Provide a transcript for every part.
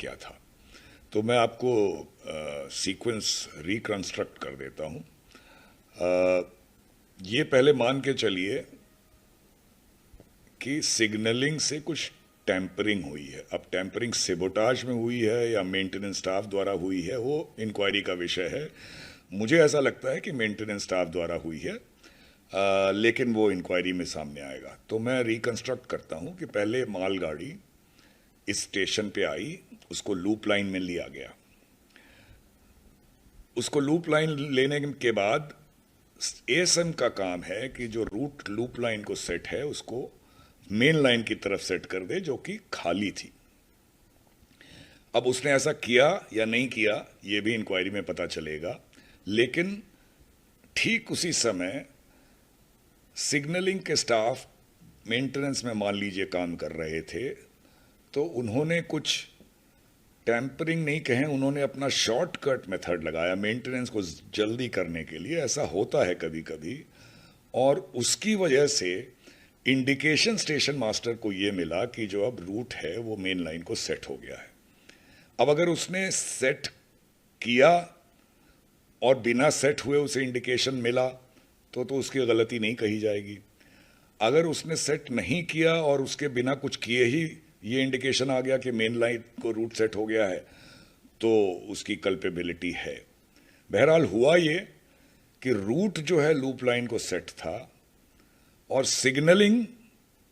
क्या था। तो मैं आपको सीक्वेंस रिकंस्ट्रक्ट कर देता हूं। ये पहले मान के चलिए कि सिग्नलिंग से कुछ टैंपरिंग हुई है। अब टैंपरिंग सेबोटाज में हुई है या मेंटेनेंस स्टाफ द्वारा हुई है, वो इंक्वायरी का विषय है। मुझे ऐसा लगता है कि मेंटेनेंस स्टाफ द्वारा हुई है, लेकिन वो इंक्वायरी में सामने आएगा। तो मैं रिकंस्ट्रक्ट करता हूं कि पहले मालगाड़ी इस स्टेशन पे आई, उसको लूप लाइन में लिया गया। उसको लूप लाइन लेने के बाद एएसएम का काम है कि जो रूट लूप लाइन को सेट है उसको मेन लाइन की तरफ सेट कर दे, जो कि खाली थी। अब उसने ऐसा किया या नहीं किया ये भी इंक्वायरी में पता चलेगा, लेकिन ठीक उसी समय सिग्नलिंग के स्टाफ मेंटेनेंस में मान लीजिए काम कर रहे थे, तो उन्होंने कुछ टैंपरिंग नहीं कहें, उन्होंने अपना शॉर्टकट मेथड लगाया मेंटेनेंस को जल्दी करने के लिए। ऐसा होता है कभी कभी, और उसकी वजह से इंडिकेशन स्टेशन मास्टर को यह मिला कि जो अब रूट है वो मेन लाइन को सेट हो गया है। अब अगर उसने सेट किया और बिना सेट हुए उसे इंडिकेशन मिला तो उसकी गलती नहीं कही जाएगी। अगर उसने सेट नहीं किया और उसके बिना कुछ किए ही ये इंडिकेशन आ गया कि मेन लाइन को रूट सेट हो गया है, तो उसकी कल्पेबिलिटी है। बहरहाल हुआ ये कि रूट जो है लूप लाइन को सेट था और सिग्नलिंग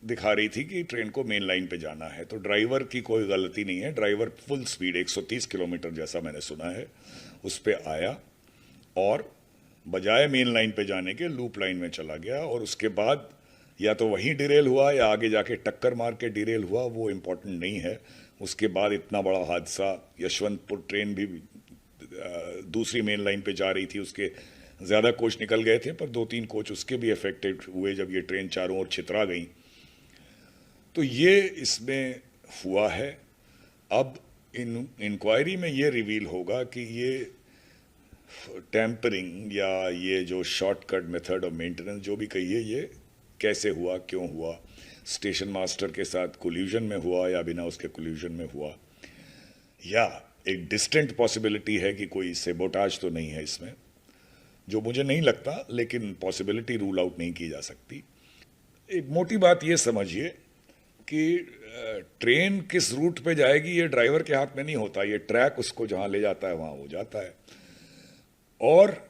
दिखा रही थी कि ट्रेन को मेन लाइन पे जाना है, तो ड्राइवर की कोई गलती नहीं है। ड्राइवर फुल स्पीड 130 किलोमीटर जैसा मैंने सुना है उस पे आया और बजाय मेन लाइन पे जाने के लूप लाइन में चला गया, और उसके बाद या तो वहीं डिरेल हुआ या आगे जाके टक्कर मार के डिरेल हुआ, वो इम्पोर्टेंट नहीं है। उसके बाद इतना बड़ा हादसा, यशवंतपुर ट्रेन भी दूसरी मेन लाइन पे जा रही थी, उसके ज़्यादा कोच निकल गए थे पर 2-3 कोच उसके भी अफेक्टेड हुए जब ये ट्रेन चारों ओर छितरा गई। तो ये इसमें हुआ है। अब इंक्वायरी में ये रिवील होगा कि ये टैंपरिंग या ये जो शॉर्टकट मेथड ऑफ मेंटेनेंस जो भी कहिए, ये कैसे हुआ, क्यों हुआ, स्टेशन मास्टर के साथ कोल्यूजन में हुआ या बिना उसके कोल्यूजन में हुआ, या एक डिस्टेंट पॉसिबिलिटी है कि कोई सेबोटाज तो नहीं है इसमें, जो मुझे नहीं लगता, लेकिन पॉसिबिलिटी रूल आउट नहीं की जा सकती। एक मोटी बात ये समझिए कि ट्रेन किस रूट पे जाएगी ये ड्राइवर के हाथ में नहीं होता, ये ट्रैक उसको जहां ले जाता है वहां हो जाता है। और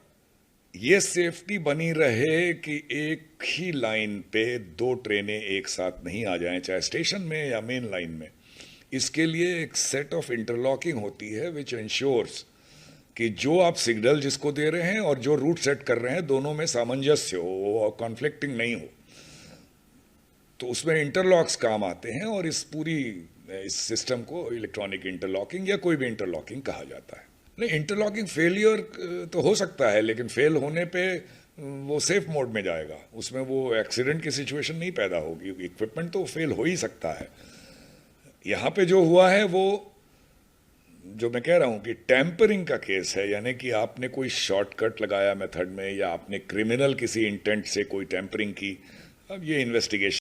ये सेफ्टी बनी रहे कि एक ही लाइन पे 2 ट्रेनें एक साथ नहीं आ जाएं, चाहे स्टेशन में या मेन लाइन में। इसके लिए एक सेट ऑफ इंटरलॉकिंग होती है विच इंश्योर्स कि जो आप सिग्नल जिसको दे रहे हैं और जो रूट सेट कर रहे हैं दोनों में सामंजस्य हो और कॉन्फ्लिक्टिंग नहीं हो। तो उसमें इंटरलॉक्स काम आते हैं, और इस सिस्टम को इलेक्ट्रॉनिक इंटरलॉकिंग या कोई भी इंटरलॉकिंग कहा जाता है। नहीं, इंटरलॉकिंग फेलियर तो हो सकता है, लेकिन फेल होने पे वो सेफ मोड में जाएगा, उसमें वो एक्सीडेंट की सिचुएशन नहीं पैदा होगी। इक्विपमेंट तो फेल हो ही सकता है। यहाँ पे जो हुआ है वो जो मैं कह रहा हूँ कि टैंपरिंग का केस है, यानी कि आपने कोई शॉर्टकट लगाया मेथड में या आपने क्रिमिनल किसी इंटेंट से कोई टैंपरिंग की। अब ये इन्वेस्टिगेशन